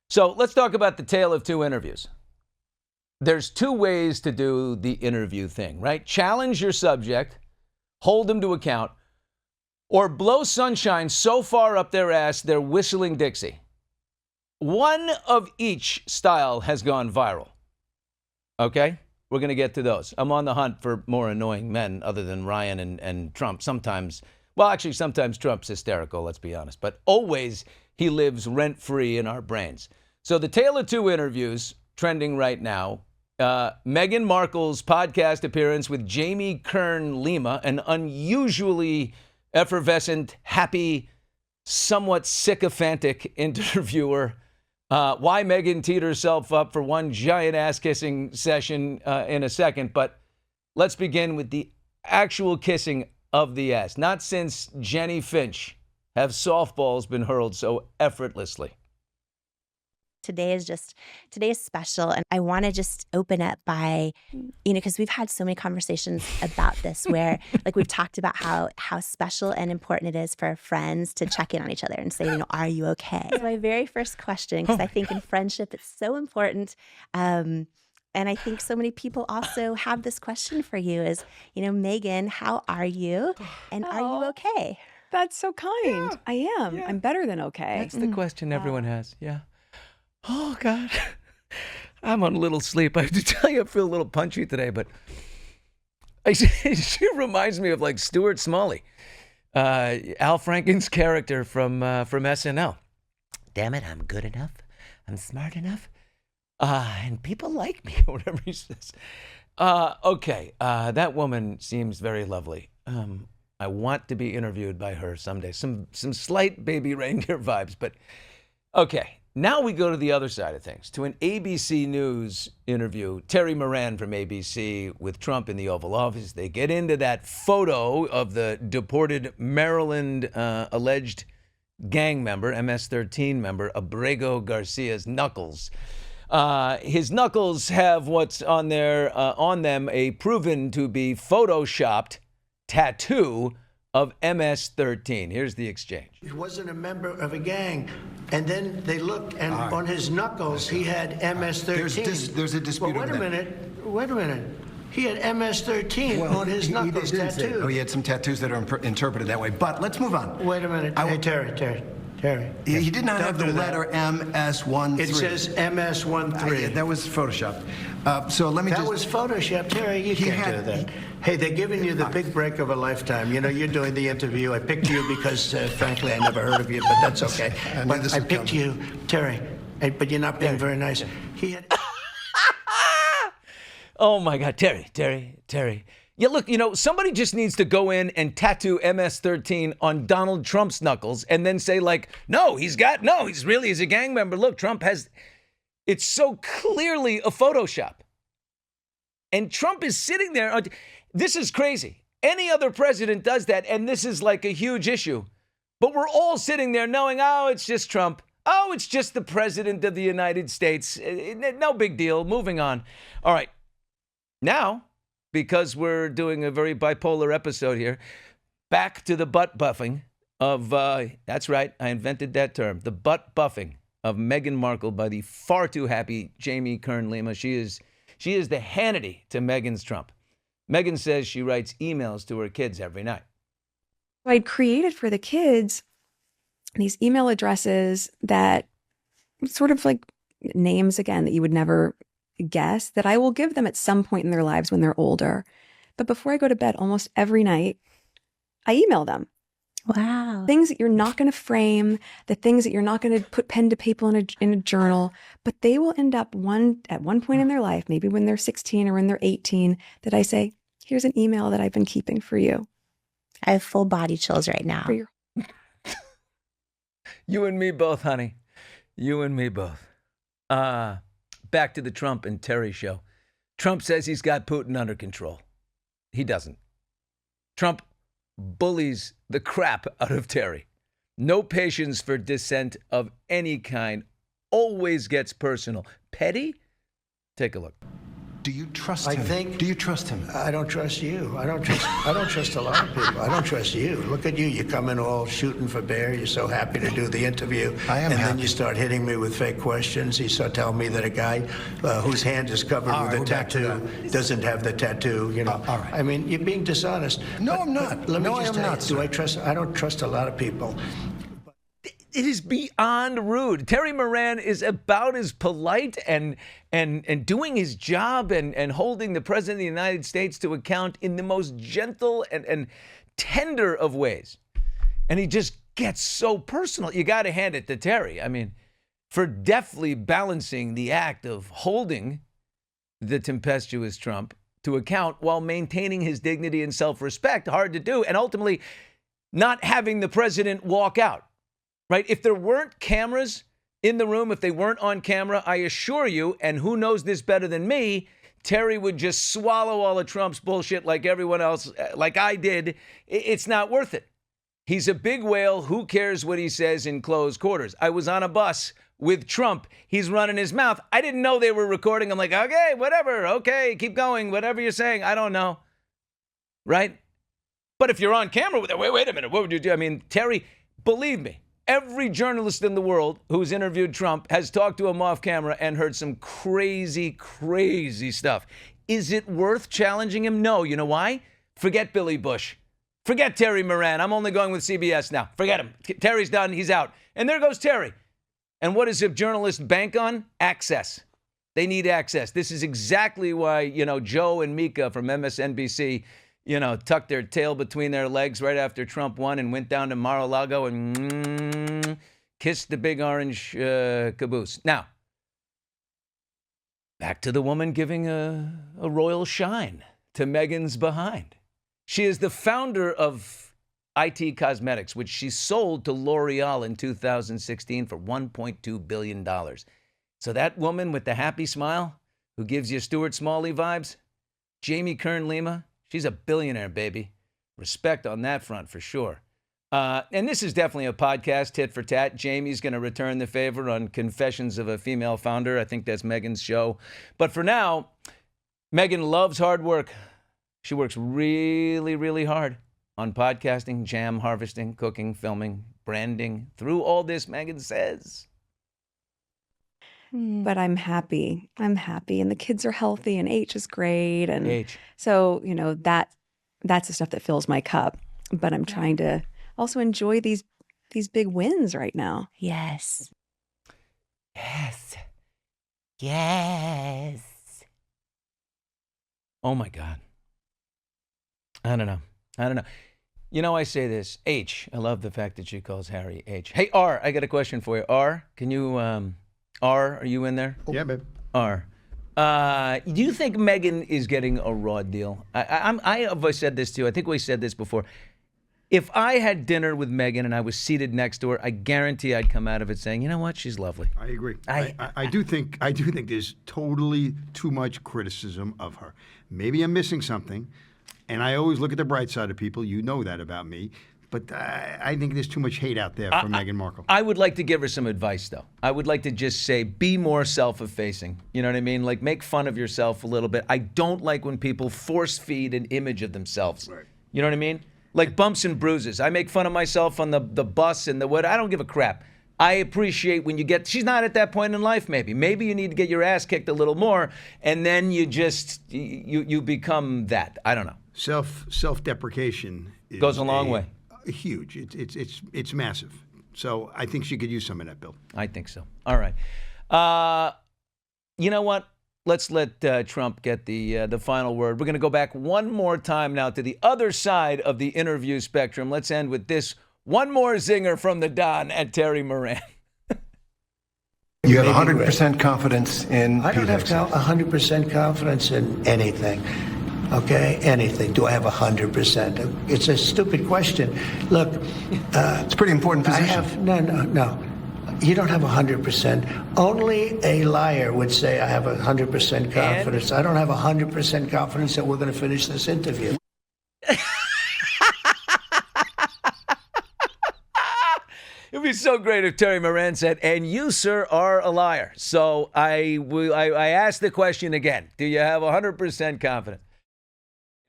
So let's talk about the tale of two interviews. There's two ways to do the interview thing, right? Challenge your subject, hold them to account, or blow sunshine so far up their ass they're whistling Dixie. One of each style has gone viral. Okay? We're going to get to those. I'm on the hunt for more annoying men other than Ryan and Trump. Sometimes Trump's hysterical, let's be honest. But always he lives rent-free in our brains. So the tale of two interviews trending right now. Meghan Markle's podcast appearance with Jamie Kern Lima, an unusually effervescent, happy, somewhat sycophantic interviewer. Why Meghan teed herself up for one giant ass-kissing session in a second. But let's begin with the actual kissing of the ass. Not since Jenny Finch have softballs been hurled so effortlessly. Today is special. And I want to just open up by, because we've had so many conversations about this where like we've talked about how special and important it is for friends to check in on each other and say, are you okay? So my very first question, because I think in friendship, it's so important. And I think so many people also have this question for you is, Meghan, how are you? And are you okay? That's so kind. Yeah. I am. Yeah. I'm better than okay. That's the question everyone has. Yeah. Oh, God. I'm on a little sleep. I have to tell you, I feel a little punchy today, but she reminds me of like Stuart Smalley, Al Franken's character from SNL. Damn it, I'm good enough. I'm smart enough. And people like me, or whatever he says. Okay, that woman seems very lovely. I want to be interviewed by her someday. Some slight baby reindeer vibes, but okay. Now we go to the other side of things, to an ABC News interview. Terry Moran from ABC with Trump in the Oval Office. They get into that photo of the deported Maryland alleged gang member, MS-13 member, Abrego Garcia's knuckles. His knuckles have what's on them a proven to be photoshopped tattoo of MS-13. Here's the exchange. He wasn't a member of a gang. And then they looked, and on his knuckles, he had MS-13. There's a dispute over that. Wait a minute. He had MS-13 on his knuckles tattoo. He had some tattoos that are interpreted that way. But let's move on. Wait a minute. Hey, Terry. He did not have the letter MS-13. It says MS-13. That was photoshopped. So let me That was photoshopped. Terry, you can't do that. Hey, they're giving you the big break of a lifetime. You're doing the interview. I picked you because, frankly, I never heard of you, but that's okay. But I picked you, Terry, but you're not being very nice. He had... Oh, my God. Terry. Yeah, look, somebody just needs to go in and tattoo MS-13 on Donald Trump's knuckles and then say, like, he's a gang member. Look, Trump has... It's so clearly a Photoshop. And Trump is sitting there. This is crazy. Any other president does that, and this is like a huge issue. But we're all sitting there knowing, it's just Trump. It's just the president of the United States. No big deal. Moving on. All right. Now, because we're doing a very bipolar episode here, back to the butt buffing of, that's right, I invented that term, the butt buffing of Meghan Markle by the far too happy Jamie Kern Lima. She is the Hannity to Meghan's Trump. Meghan says she writes emails to her kids every night. I'd created for the kids these email addresses that sort of like names, again, that you would never guess, that I will give them at some point in their lives when they're older. But before I go to bed almost every night, I email them. Wow. Things that you're not going to frame, the things that you're not going to put pen to paper in a journal, but they will end up at one point in their life, maybe when they're 16 or when they're 18, that I say, here's an email that I've been keeping for you. I have full body chills right now. You and me both, honey. You and me both. Back to the Trump and Terry show. Trump says he's got Putin under control. He doesn't. Trump bullies the crap out of Terry. No patience for dissent of any kind. Always gets personal. Petty? Take a look. Do you trust I him? think. Do you trust him? I don't trust you. I don't trust a lot of people. I don't trust you. Look at you. You come in all shooting for bear. You're so happy to do the interview. I am And then happy. you start hitting me with fake questions. You start telling me that a guy whose hand is covered All with right, a we're back to tattoo doesn't have the tattoo. You know. All right. I mean, you're being dishonest. No, But- I'm not. but Let me No, I just am tell you, not, do sir. I trust? I don't trust a lot of people. It is beyond rude. Terry Moran is about as polite and doing his job and holding the President of the United States to account in the most gentle and tender of ways. And he just gets so personal. You got to hand it to Terry. I mean, for deftly balancing the act of holding the tempestuous Trump to account while maintaining his dignity and self-respect, hard to do, and ultimately not having the president walk out. Right? If there weren't cameras in the room, if they weren't on camera, I assure you, and who knows this better than me, Terry would just swallow all of Trump's bullshit like everyone else, like I did. It's not worth it. He's a big whale. Who cares what he says in closed quarters? I was on a bus with Trump. He's running his mouth. I didn't know they were recording. I'm like, okay, whatever. Okay, keep going. Whatever you're saying. I don't know. Right? But if you're on camera with it, wait a minute. What would you do? I mean, Terry, believe me. Every journalist in the world who's interviewed Trump has talked to him off camera and heard some crazy, crazy stuff. Is it worth challenging him? No. You know why? Forget Billy Bush. Forget Terry Moran. I'm only going with CBS now. Forget him. Terry's done. He's out. And there goes Terry. And what does a journalist bank on? Access. They need access. This is exactly why, Joe and Mika from MSNBC tucked their tail between their legs right after Trump won and went down to Mar-a-Lago and kissed the big orange caboose. Now, back to the woman giving a royal shine to Meghan's behind. She is the founder of IT Cosmetics, which she sold to L'Oreal in 2016 for $1.2 billion. So that woman with the happy smile who gives you Stuart Smalley vibes, Jamie Kern Lima, she's a billionaire, baby. Respect on that front for sure. And this is definitely a podcast, tit for tat. Jamie's going to return the favor on Confessions of a Female Founder. I think that's Meghan's show. But for now, Meghan loves hard work. She works really, really hard on podcasting, jam harvesting, cooking, filming, branding. Through all this, Meghan says, But I'm happy. I'm happy. And the kids are healthy and H is great. And H. so, that's the stuff that fills my cup. But I'm trying to also enjoy these big wins right now. Yes. Yes. Yes. Oh, my God. I don't know. I say this. H. I love the fact that she calls Harry H. Hey, R, I got a question for you. R, can you, R, are you in there? Yeah, babe. R. Do you think Meghan is getting a raw deal? I have said this too. I think we said this before. If I had dinner with Meghan and I was seated next to her, I guarantee I'd come out of it saying, you know what, she's lovely. I agree. I do think there's totally too much criticism of her. Maybe I'm missing something, and I always look at the bright side of people. You know that about me. But I think there's too much hate out there for Meghan Markle. I would like to give her some advice, though. I would like to just say, be more self-effacing. You know what I mean? Like, make fun of yourself a little bit. I don't like when people force-feed an image of themselves. Right. You know what I mean? Like bumps and bruises. I make fun of myself on the bus and the what. I don't give a crap. I appreciate when you get, she's not at that point in life maybe. Maybe you need to get your ass kicked a little more, and then you just, you become that. I don't know. Self-deprecation Goes a long way. Huge. It's massive. So I think she could use some of that, Bill. I think so. All right. You know what? Let's let Trump get the final word. We're going to go back one more time now to the other side of the interview spectrum. Let's end with this one more zinger from the Don at Terry Moran. You have 100% confidence in I don't Pete have Hegseth. 100% confidence in anything. Okay, anything. Do I have 100%? It's a stupid question. Look, It's a pretty important I position. have no. You don't have 100%. Only a liar would say I have 100% confidence. I don't have 100% confidence that we're going to finish this interview. It'd be be so great if Terry Moran said, and you, sir, are a liar. So I asked the question again. Do you have 100% confidence?